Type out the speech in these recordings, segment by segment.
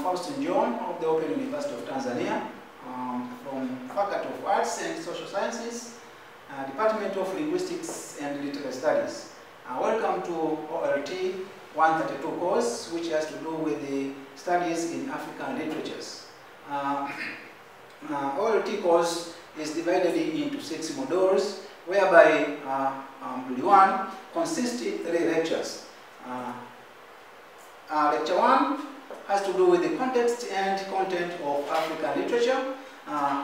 Faustin John of the Open University of Tanzania, from Faculty of Arts and Social Sciences, Department of Linguistics and Literary Studies. Welcome to OLT 132 course, which has to do with the studies in African literatures. OLT course is divided into 6 modules, whereby module 1 consists of 3 lectures. Lecture 1 has to do with the context and content of African literature,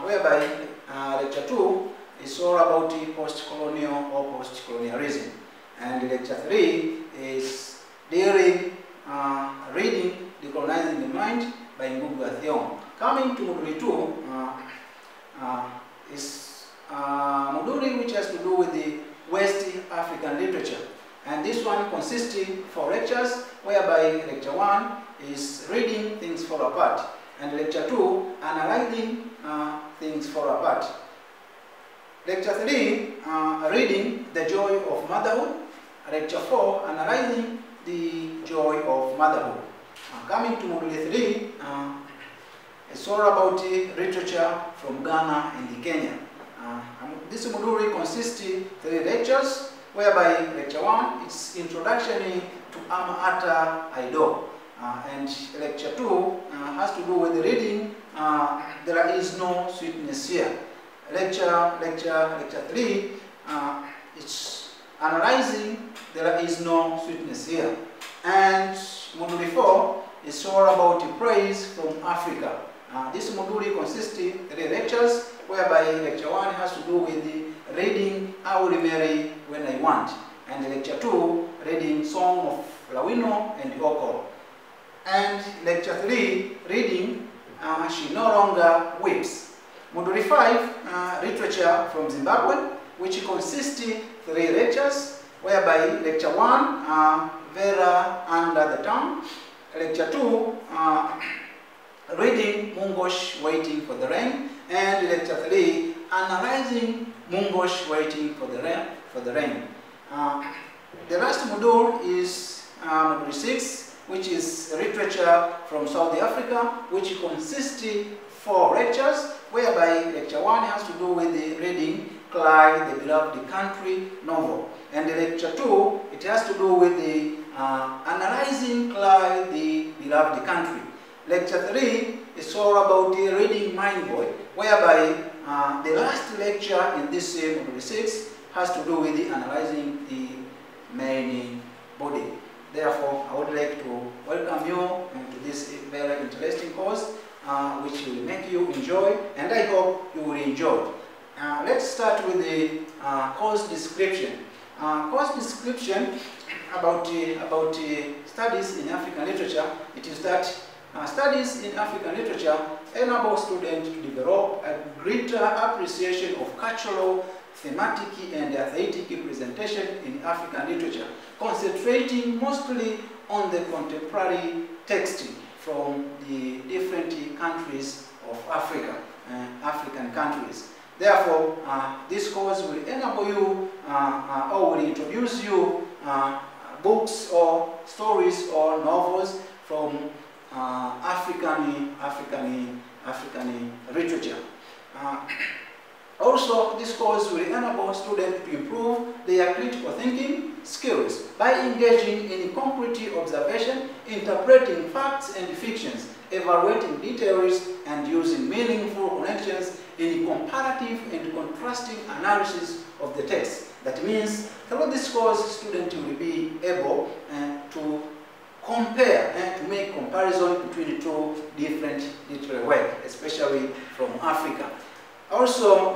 whereby lecture 2 is all about the post-colonial or post-colonialism. And lecture 3 is dealing, reading, decolonizing the mind by Ngugi Thiong'o. Coming to module 2 is module which has to do with the West African literature. And this one consists of 4 lectures, whereby lecture 1 is reading things fall apart, and lecture 2 analyzing things fall apart. Lecture 3 reading the joy of motherhood. Lecture 4 analyzing the joy of motherhood. Coming to module 3, it's all about literature from Ghana and Kenya. This module consists of 3 lectures, whereby lecture 1 is introduction to Ama-Ata Aido, and lecture 2 has to do with the reading There Is No Sweetness Here. Lecture 3 it's analyzing There Is No Sweetness Here. And module 4 is all about the praise from Africa. This module consists of 3 lectures, whereby lecture 1 has to do with the reading I Will Marry When I Want, and lecture 2 reading Song of Lawino and Oko, and lecture 3 reading She No Longer Weeps. Module 5 literature from Zimbabwe, which consists of 3 lectures, whereby lecture 1 Vera Under the Tongue, lecture 2 reading Mungosh Waiting for the Rain, and lecture 3 analyzing Mungosh Waiting for the Rain. The last module is module 6, which is literature from South Africa, which consists of 4 lectures, whereby lecture 1 has to do with the reading Clyde the Beloved Country novel, and lecture 2 it has to do with the analyzing Clyde the Beloved Country. Lecture 3 is all about the reading Mind Boy, whereby the last lecture in this module 6 has to do with the analyzing the main body. Therefore, I would like to welcome you to this very interesting course, which will make you enjoy, and I hope you will enjoy. Let's start with the course description. Course description about studies in African literature. It is that studies in African literature enable students to develop a greater appreciation of cultural, thematic, and aesthetic presentation in African literature, concentrating mostly on the contemporary text from the different countries of Africa, African countries. Therefore, this course will enable you or will introduce you books or stories or novels from African literature. Also, this course will enable students to improve their critical thinking skills by engaging in concrete observation, interpreting facts and fictions, evaluating details, and using meaningful connections in comparative and contrasting analysis of the text. That means, through this course, students will be able to compare and to make comparison between the 2 different literary works, especially from Africa. Also,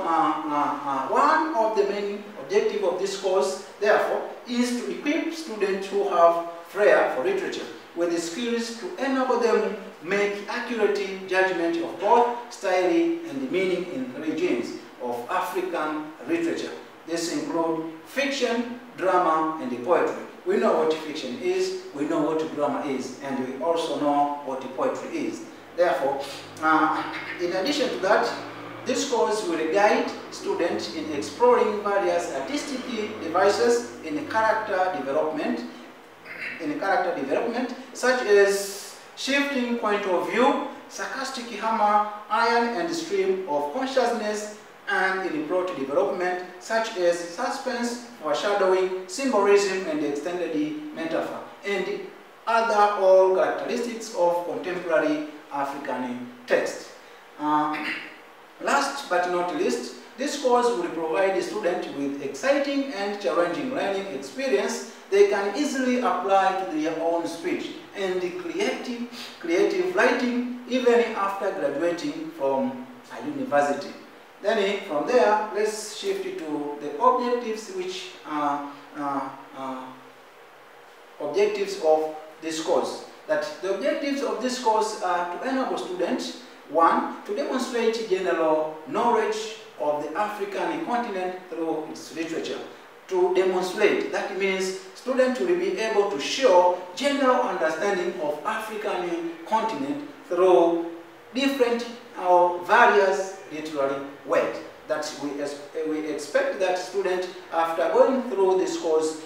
one of the main objectives of this course, therefore, is to equip students who have flair for literature with the skills to enable them make accurate judgment of both style and meaning in 3 genres of African literature. This includes fiction, drama, and poetry. We know what fiction is, we know what drama is, and we also know what poetry is. Therefore, in addition to that, this course will guide students in exploring various artistic devices in character development, such as shifting point of view, sarcastic humor, iron and stream of consciousness, and in plot development, such as suspense, foreshadowing, symbolism, and extended metaphor, and other all characteristics of contemporary African text. Last but not least, this course will provide the student with exciting and challenging learning experience they can easily apply to their own speech and creative writing even after graduating from a university. Then from there, let's shift to the objectives, which are objectives of this course. That the objectives of this course are to enable students, one, to demonstrate general knowledge of the African continent through its literature. To demonstrate, that means students will be able to show general understanding of African continent through different or various literary works. That we expect that student, after going through this course,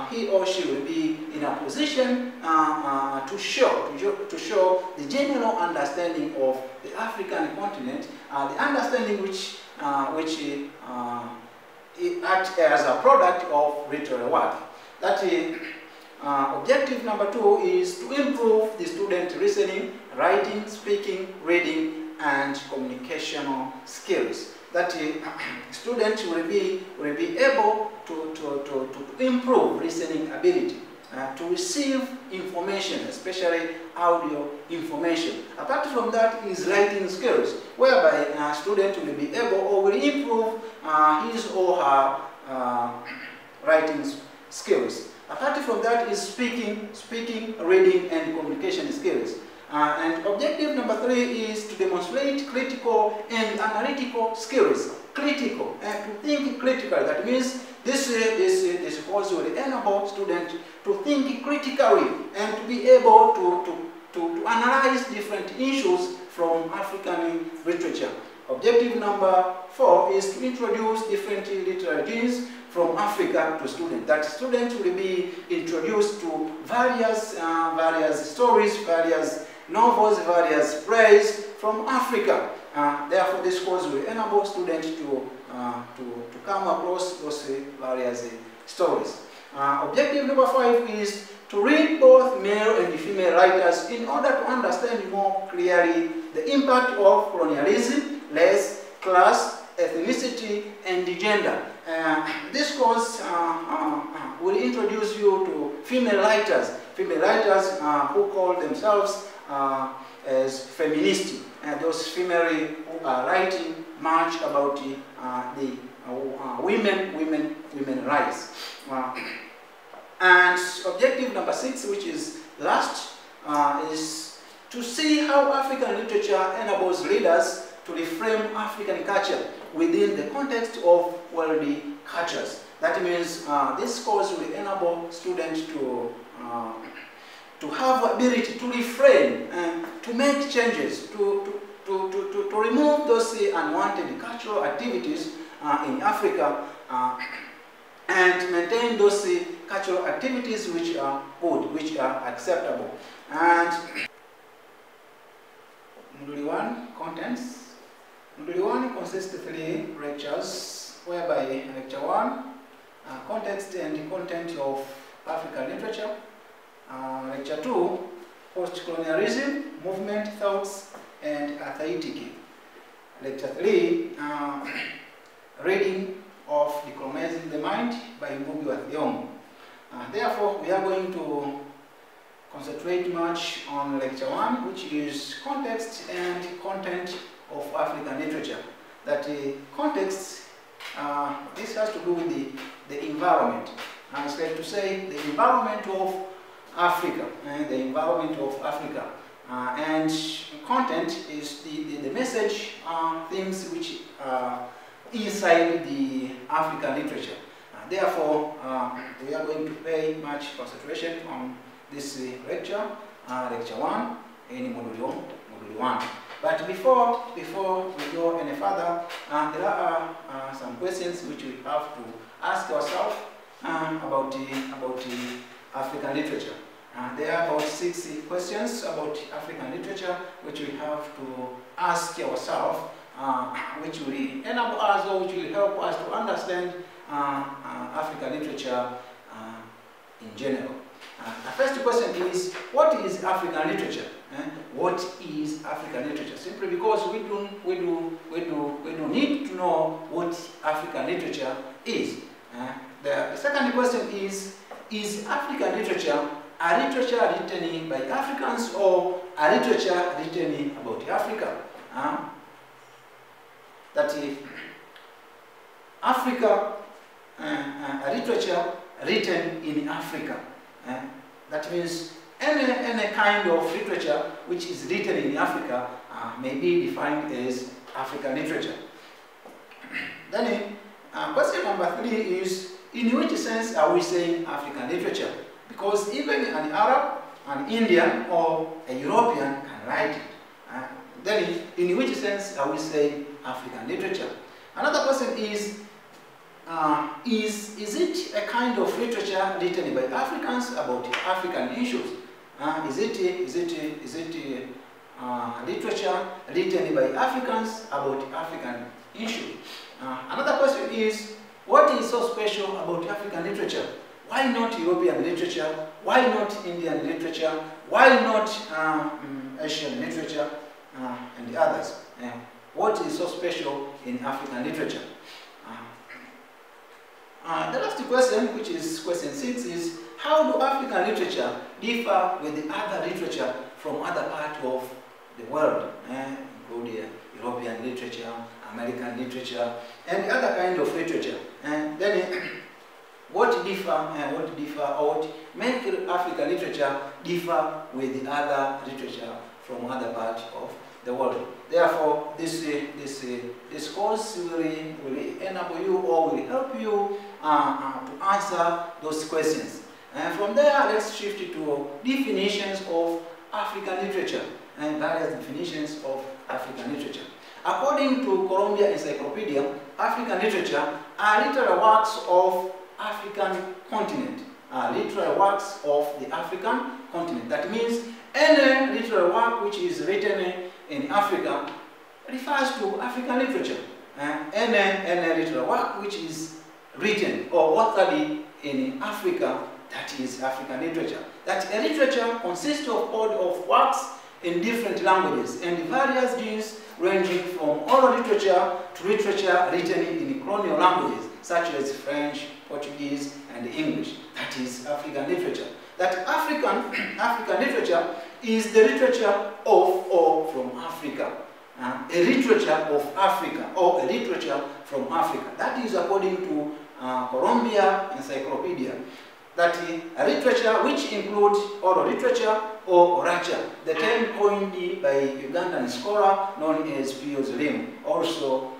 he or she will be in a position to show the general understanding of the African continent, the understanding which acts as a product of literary work. That objective number 2 is to improve the student listening, writing, speaking, reading, and communicational skills. That students will be able to improve listening ability, to receive information, especially audio information. Apart from that is writing skills, whereby a student will be able or will improve his or her writing skills. Apart from that is speaking, reading, and communication skills. And objective number 3 is to demonstrate critical and analytical skills. Critical, and to think critically. That means this course will enable students to think critically and to be able to analyze different issues from African literature. Objective number 4 is to introduce different literary genes from Africa to students. That students will be introduced to various stories, various novels, various plays from Africa. Therefore, this course will enable students to come across those various stories. Objective number 5 is to read both male and female writers in order to understand more clearly the impact of colonialism, race, class, ethnicity, and gender. This course will introduce you to female writers who call themselves as feminists, and those female who are writing much about the women rights. And objective number 6, which is last, is to see how African literature enables readers to reframe African culture within the context of worldly cultures. That means this course will enable students to have ability to reframe and to make changes, to remove those unwanted cultural activities in Africa and maintain those cultural activities which are good, which are acceptable. And Module 1 contents. Module 1 consists of 3 lectures, whereby Lecture 1, context and content of African literature. Lecture 2, post-colonialism, movement, thoughts, and aesthetic. Lecture 3, reading of Decolonizing the Mind by Ngugi wa Thiong'o. Therefore, we are going to concentrate much on Lecture 1, which is context and content of African literature. That context, this has to do with the environment. It's like to say the environment of Africa, the environment of Africa. And content is the message, things which are inside the African literature. Therefore, we are going to pay much concentration on this lecture, Lecture 1, in Module 1. But before we go any further, there are some questions which we have to ask ourselves about the African literature. There are about 6 questions about African literature which we have to ask ourselves, which will enable us or which will help us to understand African literature in general. The first question is, what is African literature? What is African literature? Simply because we do need to know what African literature is. The second question is African literature a literature written by Africans or a literature written about Africa? That is Africa, a literature written in Africa. That means any kind of literature which is written in Africa may be defined as African literature. Then question number 3 is, in which sense are we saying African literature? Because even an Arab, an Indian, or a European can write it. Then in which sense are we saying African literature? Another question is it a kind of literature written by Africans about African issues? Is it literature written by Africans about African issues? Another question is, what is so special about African literature? Why not European literature? Why not Indian literature? Why not Asian literature and the others? What is so special in African literature? The last question, which is question 6, is how do African literature differ with the other literature from other parts of the world, including European literature, American literature, and the other kind of literature? And then what make African literature differ with the other literature from other parts of the world? Therefore, this course will enable you or will help you to answer those questions. And from there, let's shift to definitions of African literature and various definitions of African literature. According to Columbia Encyclopedia, African literature are literary works of African continent, literary works of the African continent. That means any literary work which is written in Africa refers to African literature. Any literary work which is written or authored in Africa, that is African literature. That a literature consists of works in different languages and various genes ranging from oral literature to literature written in colonial languages such as French, Portuguese, and English. That is African literature. That African literature is the literature of or from Africa. A literature of Africa or a literature from Africa. That is according to Columbia Encyclopedia. That a literature which includes oral literature or orature, the term coined by Ugandan scholar known as Pius Lim. Also,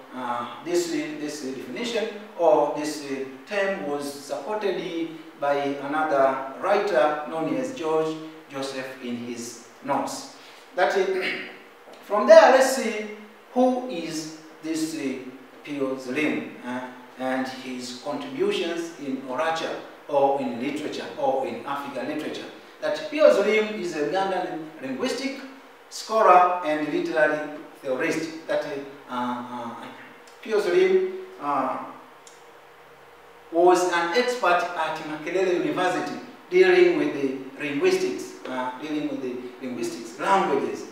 this definition or this term was supported by another writer known as George Joseph in his notes. That from there, let's see who is this Pius Lim and his contributions in orature or in literature or in African literature. That Pius Lim is a Ugandan linguistic scholar and literary theorist. That Pius Lim was an expert at Makerere University dealing with the linguistics, languages,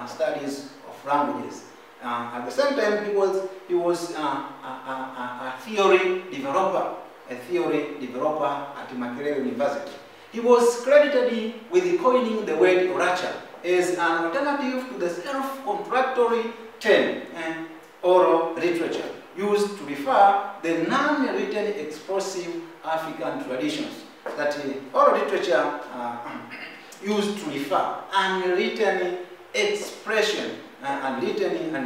studies of languages. At the same time, he was a theory developer at Makerere University. He was credited with coining the word orature as an alternative to the self-contradictory term oral literature, used to refer the non-written expressive African traditions. That oral literature used to refer unwritten expression and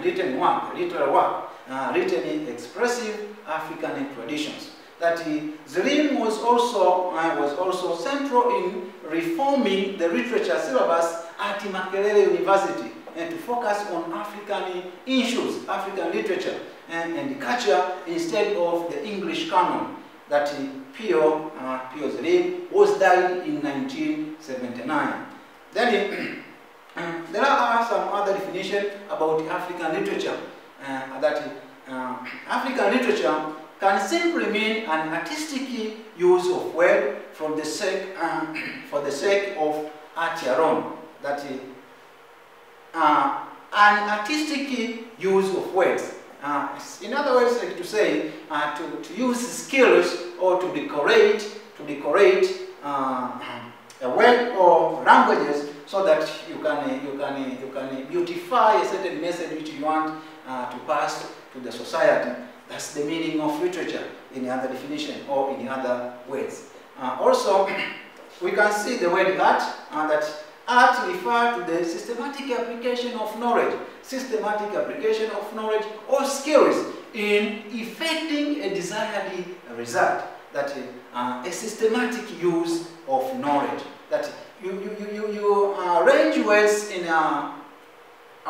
written work, literary work, written expressive African traditions. That Lim was also central in reforming the literature syllabus at Makerere University and to focus on African issues, African literature and culture instead of the English canon. That Pio's Rim, was died in 1979. Then there are some other definitions about African literature. African literature can simply mean an artistic use of word for the sake of art alone. That is, an artistic use of words. In other words, like to say, to use skills or to decorate a word or languages so that you can beautify a certain message which you want to pass to the society. That's the meaning of literature in other definition or in other words. Also, we can see the word art, that art refers to the systematic application of knowledge, or skills in effecting a desired result. That is a systematic use of knowledge. That you arrange words in a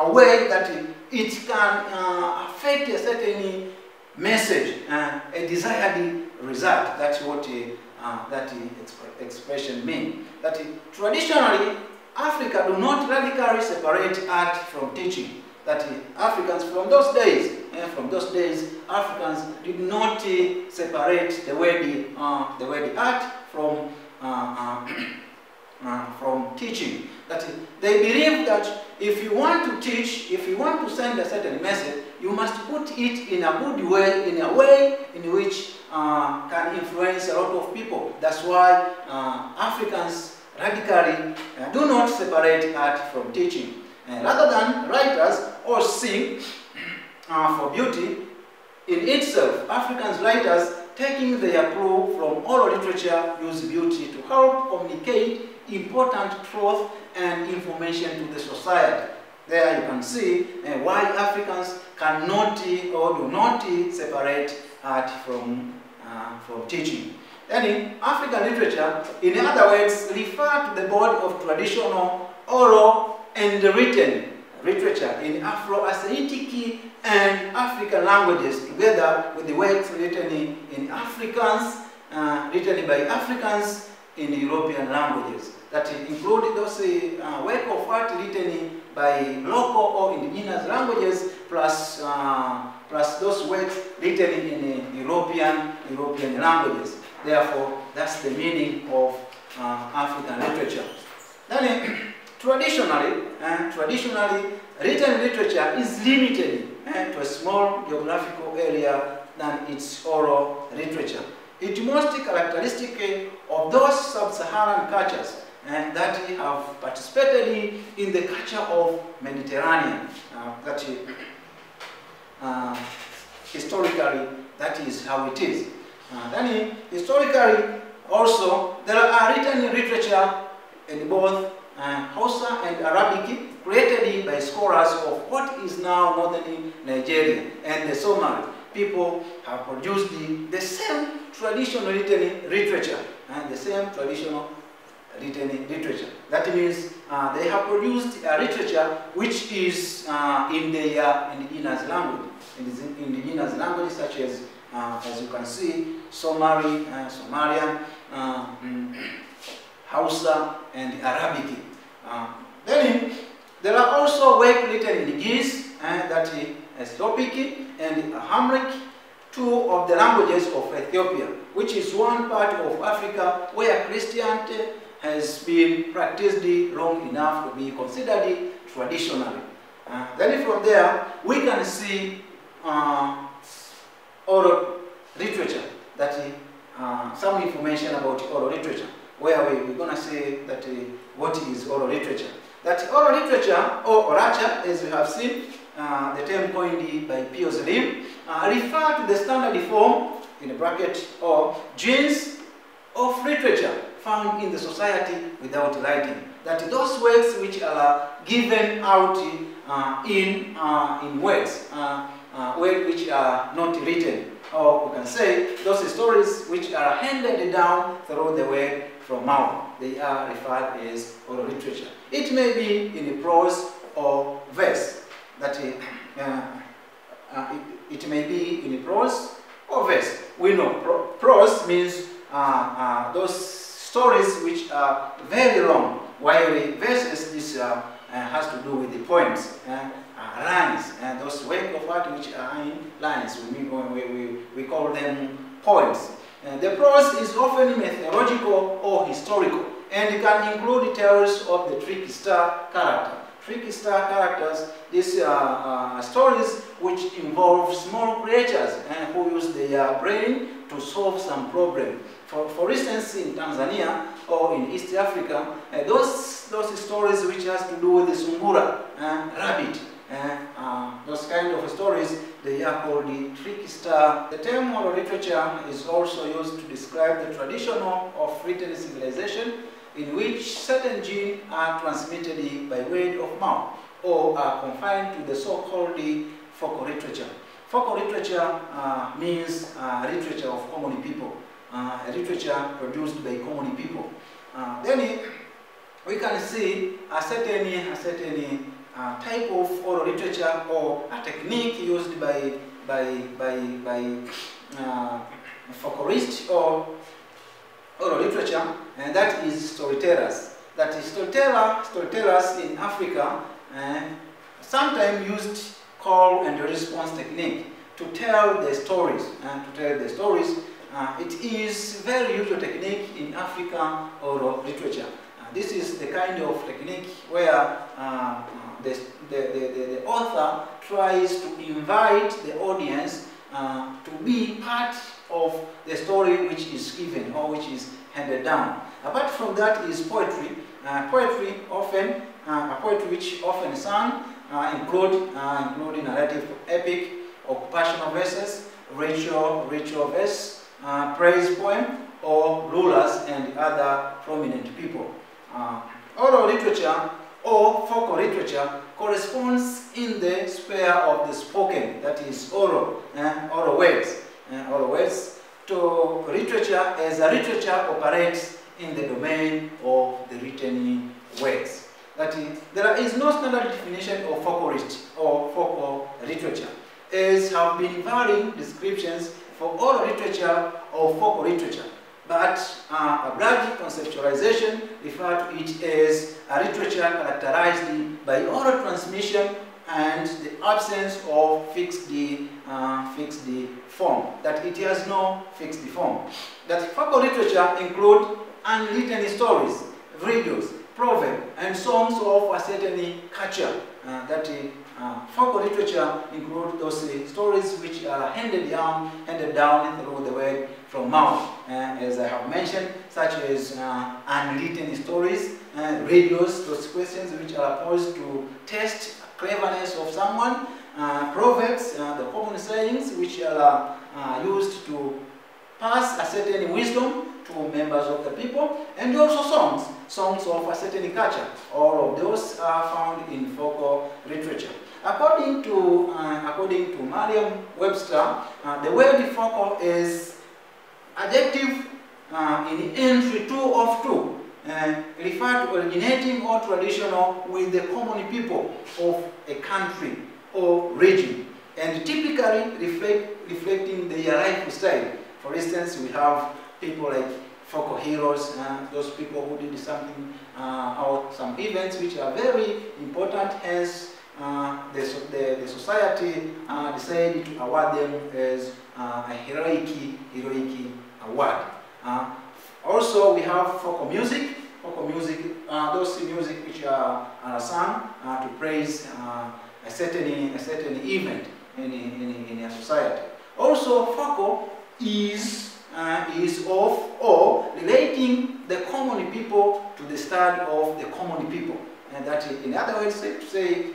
way that it can affect a certain message, a desired result. That's what that expression means. That traditionally, Africa do not radically separate art from teaching. That Africans from those days, Africans did not separate the word art from teaching. That they believe that if you want to teach, if you want to send a certain message, you must put it in a good way, in a way in which can influence a lot of people. That's why Africans radically do not separate art from teaching. Rather than writers or sing for beauty in itself, African writers taking their clue from oral literature use beauty to help communicate important truth and information to the society. There you can see why Africans cannot or do not separate art from teaching. Then in African literature, in other words, refer to the body of traditional oral and written literature in Afro-Asiatic and African languages, together with the works written in Afrikaans, written by Africans in European languages. That include those work of art written by local or indigenous languages, plus those works written in European languages. Therefore, that's the meaning of African literature. Then, traditionally, written literature is limited to a small geographical area than its oral literature. It most characteristic of those sub-Saharan cultures that have participated in the culture of Mediterranean. Historically, that is how it is. Then historically, also, there are written literature in both Hausa and Arabic, created by scholars of what is now northern Nigeria and the Somali. People have produced the same traditional written literature, That means they have produced a literature which is in their indigenous language. Indigenous language such as you can see, Somalian, Hausa, and Arabic. Then there are also works written in Ge'ez, that is Ethiopic, and Amharic, two of the languages of Ethiopia, which is one part of Africa where Christianity has been practiced long enough to be considered traditionally. Then from there, we can see oral literature, that some information about oral literature, where we're going to say that what is oral literature. That oral literature, or orature, as we have seen, the term coined by Pio's Rim, refer to the standard form, in bracket, or genes of literature found in the society without writing. That those works which are given out in words, words which are not written, or we can say those stories which are handed down through the word from mouth. They are referred as oral literature. It may be in prose or verse. That it may be in prose or verse. We know prose means those stories which are very long, while verses this has to do with the poems, lines, and those work of art which are in lines. We call them poems. The prose is often mythological or historical, and can include tales of the trickster character. Trickster characters, these stories which involve small creatures who use their brain to solve some problem. For instance, in Tanzania or in East Africa, those stories which has to do with the sungura, rabbit, those kind of stories, they are called the trickster. The term oral literature is also used to describe the traditional of written civilization in which certain genes are transmitted by word of mouth or are confined to the so-called folk literature. Folk literature means literature of common people, a literature produced by common people. Then we can see a certain type of oral literature or a technique used by folklorists or oral literature, and that is storytellers. That is storytellers in Africa sometimes used call and response technique to tell the stories. It is very usual technique in African oral literature. This is the kind of technique where the author tries to invite the audience to be part of the story which is given or which is handed down. Apart from that is poetry. Poetry which often sung include narrative, epic, occupational verses, ritual verse, praise poem, or rulers and other prominent people. Oral literature or folk literature corresponds in the sphere of the spoken, that is oral words, to literature as a literature operates in the domain of the written words. That is, there is no standard definition of folklorist or folk literature, as have been varying descriptions for oral literature or folk literature. But a broad conceptualization refers to it as a literature characterized by oral transmission and the absence of fixed form. That it has no fixed form. That folk literature include unwritten stories, riddles, proverbs, and songs of a certain culture. Folk literature include those stories which are handed down through the word from mouth, as I have mentioned, such as unwritten stories, riddles, those questions which are posed to test cleverness of someone, proverbs, the common sayings which are used to pass a certain wisdom to members of the people, and also songs of a certain culture. All of those are found in folk literature. According to Merriam-Webster, the word folk is adjective in entry 2 of 2, refer to originating or traditional with the common people of a country or region, and typically reflecting their lifestyle. For instance, we have people like folk heroes, those people who did something or some events which are very important, hence the society decided to award them as a heroic award. Also, we have folk music. Those music which are sung to praise a certain event in a society. Also, folk is of or relating the common people to the study of the common people. And that, in other words, to say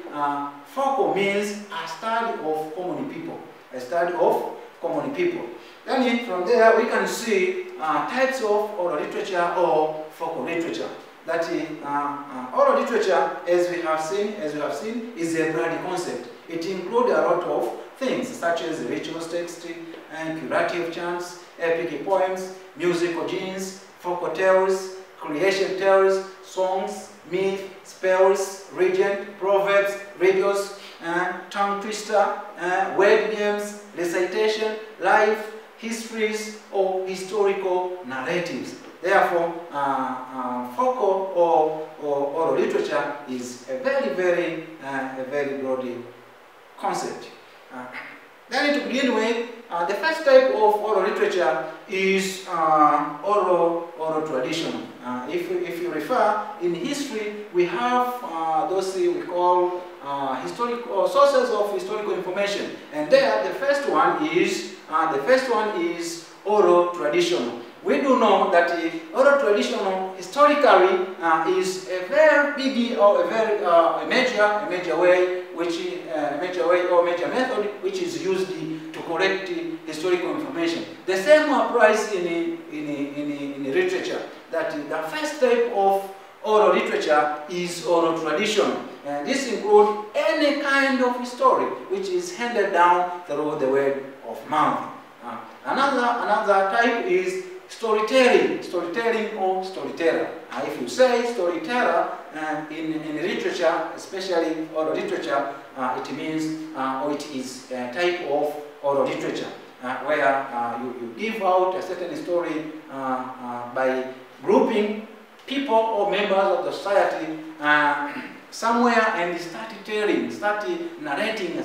folk means a study of common people. A study of common people. Then from there we can see types of oral literature or folk literature. That oral literature, as we have seen, is a broad concept. It includes a lot of things such as ritual text and curative chants, epic poems, musical genes, folk tales, creation tales, songs, myth, spells, legend, proverbs, riddles, tongue twister, word games, recitation, life, histories or historical narratives. Therefore, folk or oral literature is a very broad concept. Then to begin with, the first type of oral literature is oral traditional. If you refer in history, we have those we call historical sources of historical information, and there the first one is oral traditional. We do know that oral traditional historically is a very big or a very major way, major method which is used to collect historical information. The same applies in literature. That the first type of oral literature is oral traditional. And this includes any kind of story which is handed down through the word of mouth. Another type is storytelling or storyteller. If you say storyteller in literature, especially oral literature, it means or it is a type of oral literature where you give out a certain story by grouping people or members of the society somewhere and start narrating a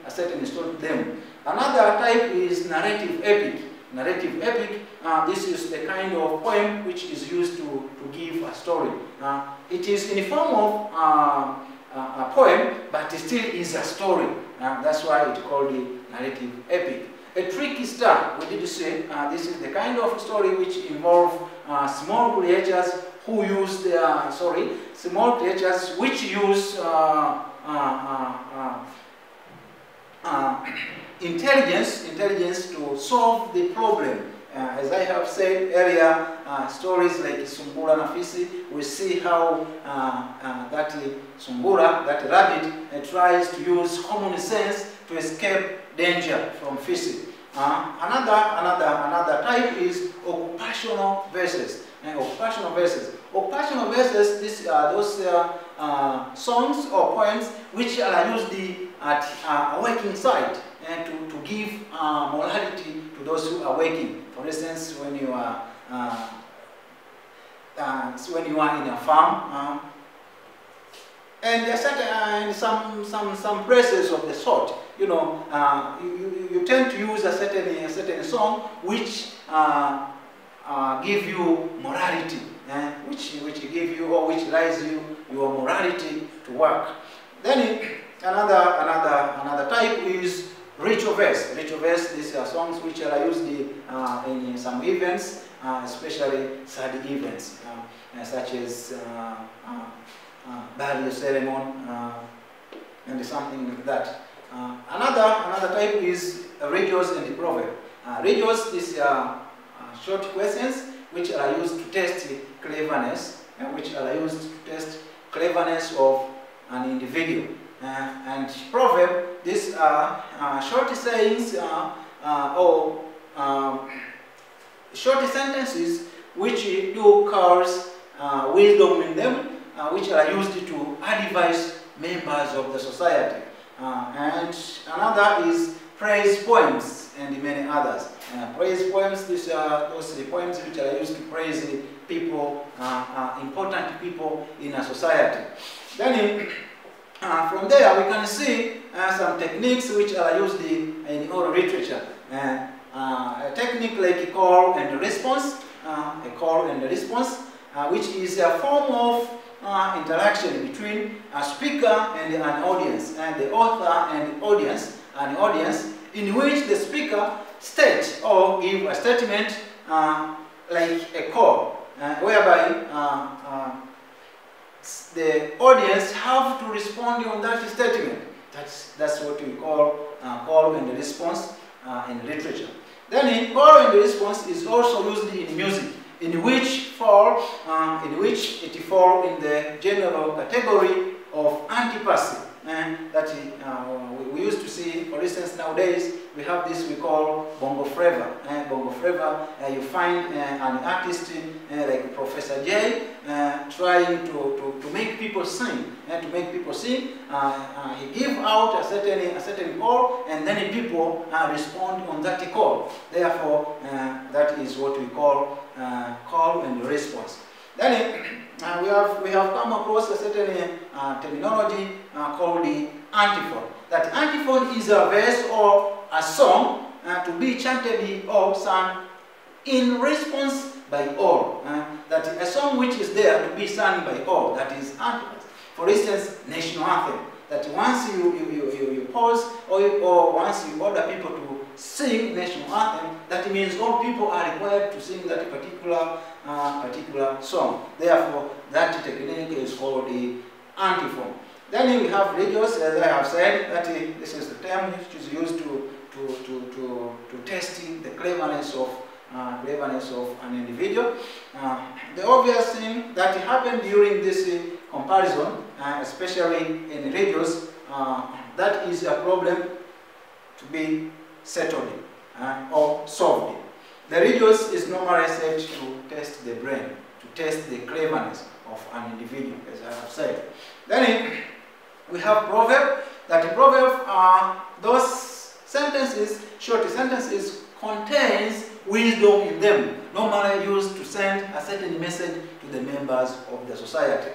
certain story to them. Another type is narrative epic. Narrative epic, this is the kind of poem which is used to give a story. It is in the form of a poem, but it still is a story. That's why it's called the narrative epic. A tricky star, we did say, this is the kind of story which involves small creatures who use their, small creatures which use intelligence to solve the problem. As I have said earlier, stories like Sungura na Fisi, we see how that Sungura, that rabbit, tries to use common sense to escape danger from Fisi. Another type is occupational verses. Occupational verses, these are those songs or poems which are used at a working site and to give morality to those who are working. For instance, when you are in a farm, and there are some places of the sort, you know, you tend to use a certain song which give you morality, which give you or which rise your morality to work. Then another type is ritual verse. Ritual verse, these are songs which are used in some events, especially sad events, such as burial ceremony and something like that. Another type is riddles and the proverb. Riddles, these are short questions which are used to test cleverness, of an individual. And proverb, these are short sayings or short sentences which do cause wisdom in them, which are used to advise members of the society. And another is praise poems and many others. Praise poems, these are those poems which are used to praise people, important people in a society. Then from there we can see some techniques which are used in oral literature. A technique like call and response, which is a form of interaction between a speaker and an audience, and the author and the audience, in which the speaker states or give a statement like a call, whereby the audience have to respond on that statement. That's what we call call and response in literature. Then call and response is also used in music, in which it falls in the general category of antipathy. that we used to see. For instance, nowadays we have this we call bongo flava. Bongo flava, you find an artist like Professor J trying to make people sing. To make people sing, he gives out a certain call, and then people respond on that call. Therefore, that is what we call call and response. Then we have come across a certain terminology called the antiphon. That antiphon is a verse or a song to be chanted or sung in response by all. That a song which is there to be sung by all. That is antiphon. For instance, national anthem. That once you pause or once you order people to sing national anthem, that means all people are required to sing that particular song. Therefore, that technique is called the antiphon. Then we have religious, as I have said, that this is the term which is used to testing the cleverness of an individual. The obvious thing that happened during this comparison, especially in religious, that is a problem to be settled or solved. The religious is normally said to test the brain, to test the cleverness of an individual, as I have said. Then we have proverb. That proverb are those sentences, short sentences, contains wisdom in them, normally used to send a certain message to the members of the society.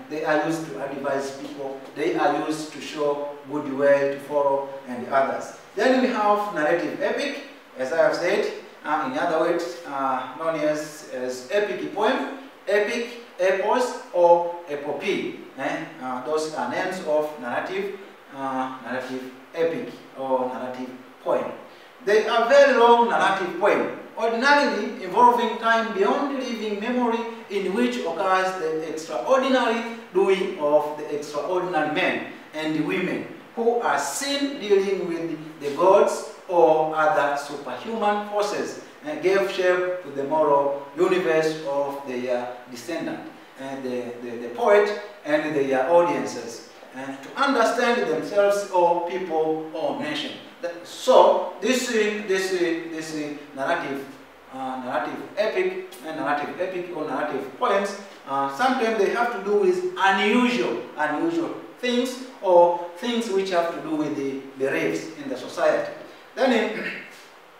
They are used to advise people, they are used to show good way to follow and others. Then we have narrative epic, as I have said, in other words, known as epic poem, epic, epos, or epopee. Those are names of narrative epic or narrative poem. They are very long narrative poem, ordinarily involving time beyond living memory, in which occurs the extraordinary doing of the extraordinary men and women who are seen dealing with the gods or other superhuman forces and gave shape to the moral universe of their descendant, the poet and their audiences, to understand themselves or people or nation. So this narrative epic or narrative poems, sometimes they have to do with unusual things or things which have to do with the beliefs in the society. Then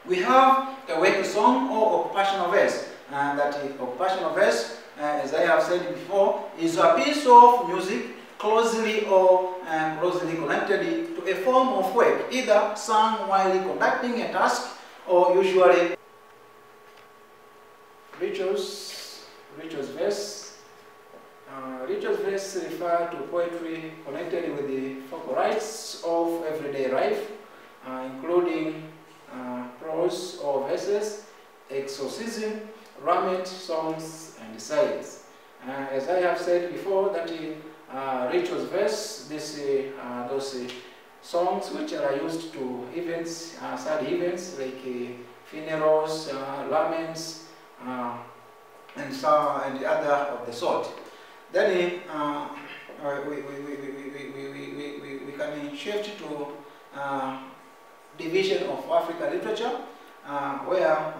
we have a work song or occupational verse. That occupational verse, as I have said before, is a piece of music closely connected to a form of work, either sung while conducting a task or usually rituals verse. Rituals verse refer to poetry connected with the focal rites of everyday life, including prose or verses, exorcism, lament, songs, and sighs. As I have said before, that rituals verse, those songs which are used to events, sad events like funerals, laments, and the other of the sort. Then we can shift to division of African literature, where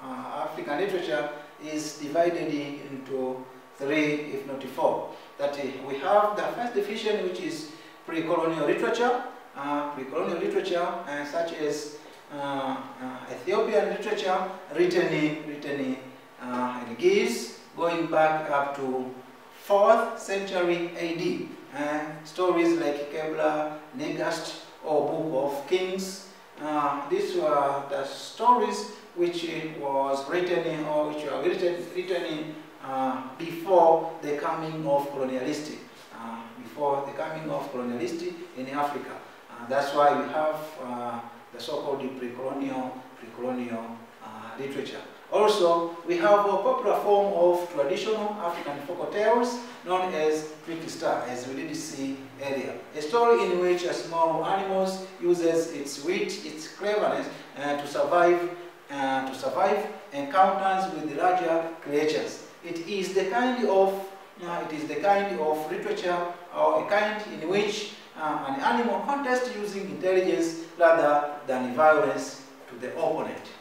African literature is divided into 3, if not 4. That we have the first division, which is pre-colonial literature, such as Ethiopian literature, written in Greece, going back up to 4th century AD. Stories like Kebla, Negast, or Book of Kings. These were the stories which was written in, or which were written in before the coming of colonialists, in Africa. That's why we have the so-called pre-colonial literature. Also, we have a popular form of traditional African folk tales known as trickster, as we did see earlier. A story in which a small animal uses its wit, its cleverness to survive encounters with larger creatures. It is the kind of literature, or a kind in which an animal contest using intelligence rather than violence to the opponent.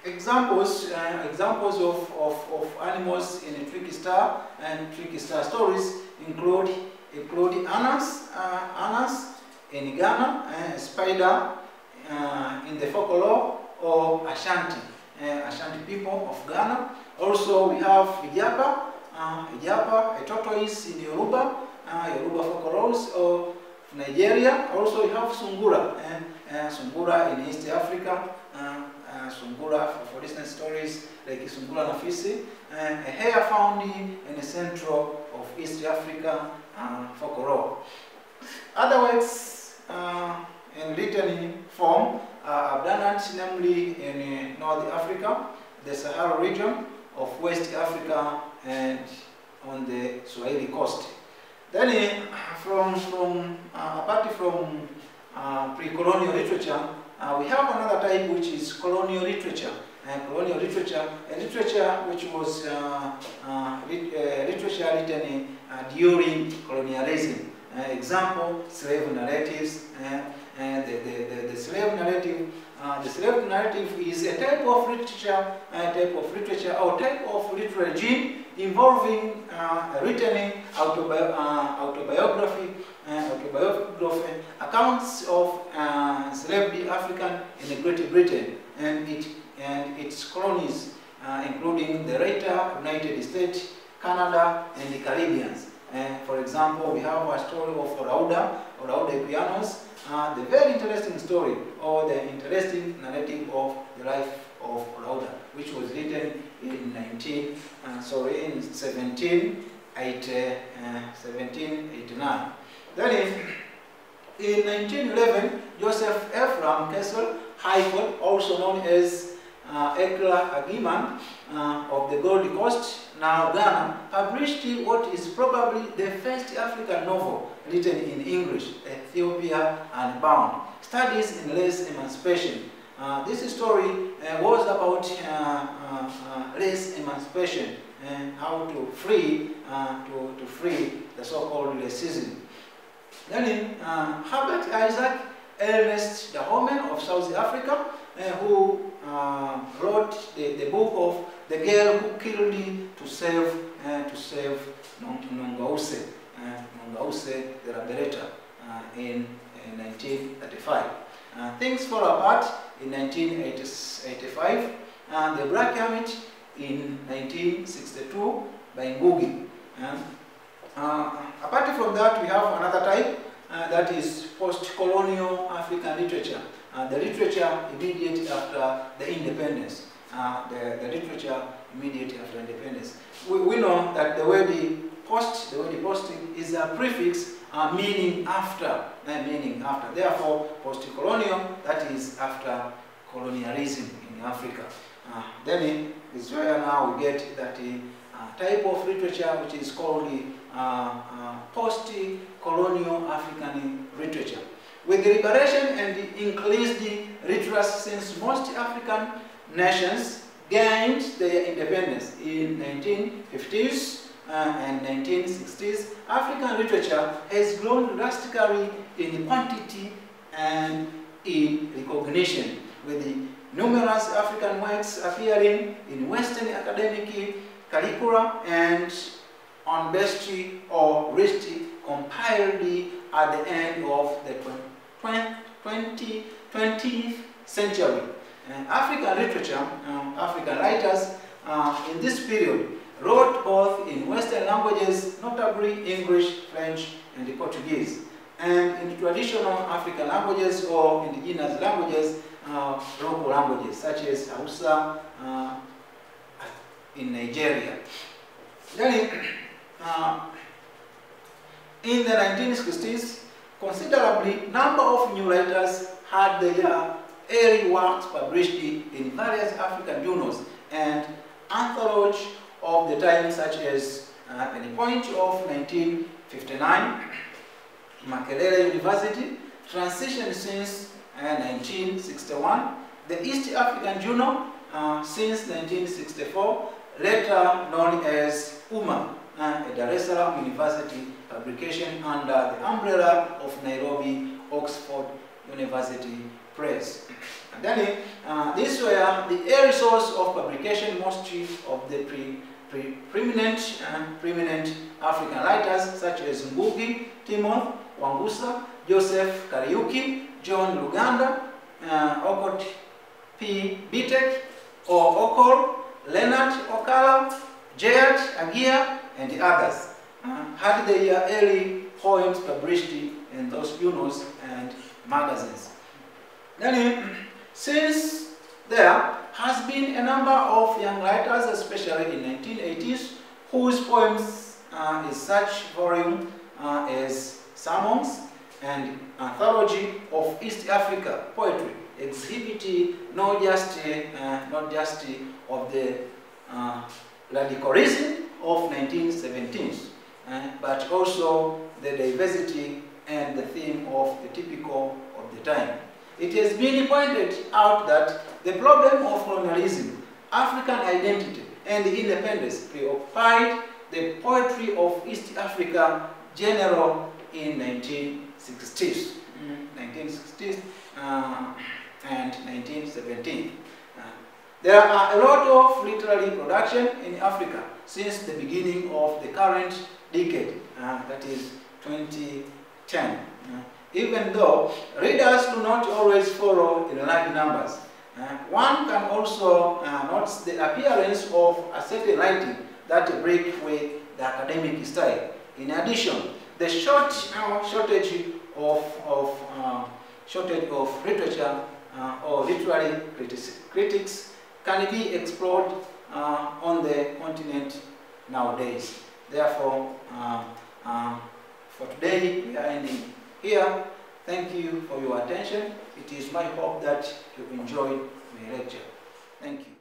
Examples of animals in Tricky Star and Tricky Star stories include Anas in Ghana, spider in the folklore or Ashanti people of Ghana. Also we have Ijapa, a tortoise in Yoruba folklores of Nigeria. Also we have Sungura, Sungura in East Africa. Sungura, for instance, stories like Sungura Nafisi, a hare found in the central of East Africa folklore. Other works in written form are abundant, namely in North Africa, the Sahara region of West Africa, and on the Swahili coast. Then, apart from pre-colonial literature, we have another type which is colonial literature. Colonial literature, a literature which was literature written during colonialism. Example, slave narratives. The slave narrative. The slave narrative is a type of literature, or type of literary regime involving written autobiography, accounts of enslaved African in Great Britain and its colonies, including the later United States, Canada, and the Caribbean. For example, we have a story of Orauda Equianos, the very interesting story, or the interesting narrative of the life of Orauda, which was written in 1789. Then in 1911, Joseph Ephraim Kessel Heifel, also known as Ekla Agiman of the Gold Coast, now Ghana, published what is probably the first African novel written in English, Ethiopia Unbound, Studies in Race Emancipation. This story was about race emancipation and how to free the so-called racism. Then Herbert Isaac Ernest Dahomey of South Africa, who wrote the book of The Girl Who Killed to Save Nongause the Liberator in 1935. Things fall apart in 1985, The Black Hermit in 1962 by Ngugi. Apart from that, we have another type that is post-colonial African literature, the literature immediate after the independence. The literature immediate after independence. We know that the word post is a prefix meaning after, Therefore, post-colonial, that is after colonialism in Africa. Then it's where now we get that type of literature which is called post-colonial African literature. With the liberation and the increased literacy, since most African nations gained their independence in 1950s and 1960s, African literature has grown drastically in quantity and in recognition, with the numerous African works appearing in Western academic curricula and on best or list compiled at the end of the 20th century. African literature, African writers in this period wrote both in Western languages, notably English, French, and Portuguese, and in traditional African languages or indigenous languages, local languages such as Hausa in Nigeria. Then, in the 1960s, considerably number of new writers had their early works published in various African journals and anthology of the time, such as at the point of 1959, Makerere University, transition since 1961, the East African Journal since 1964, later known as UMA, a Dar es Salaam University publication under the umbrella of Nairobi Oxford University Press. And then these were the early source of publication, mostly of the preeminent African writers such as Ngugi, Timothy Wangusa, Joseph Kariuki, John Luganda, Okot P. Bitek, or Okol, Leonard Okala, Jayat Agia, and the others had their early poems published in those journals and magazines. Then, since there has been a number of young writers, especially in 1980s, whose poems in such volume as Sermons and Anthology of East Africa Poetry, exhibiting not just of the radicalism of 1917s, but also the diversity and the theme of the typical of the time. It has been pointed out that the problem of colonialism, African identity, and independence preoccupied the poetry of East Africa general in 1960s, and 1917. There are a lot of literary production in Africa since the beginning of the current decade, that is 2010. Even though readers do not always follow in large numbers, one can also notice the appearance of a certain writing that break with the academic style. In addition, the shortage of literature or literary critics can be explored on the continent nowadays. Therefore, for today, we are ending here. Thank you for your attention. It is my hope that you enjoyed my lecture. Thank you.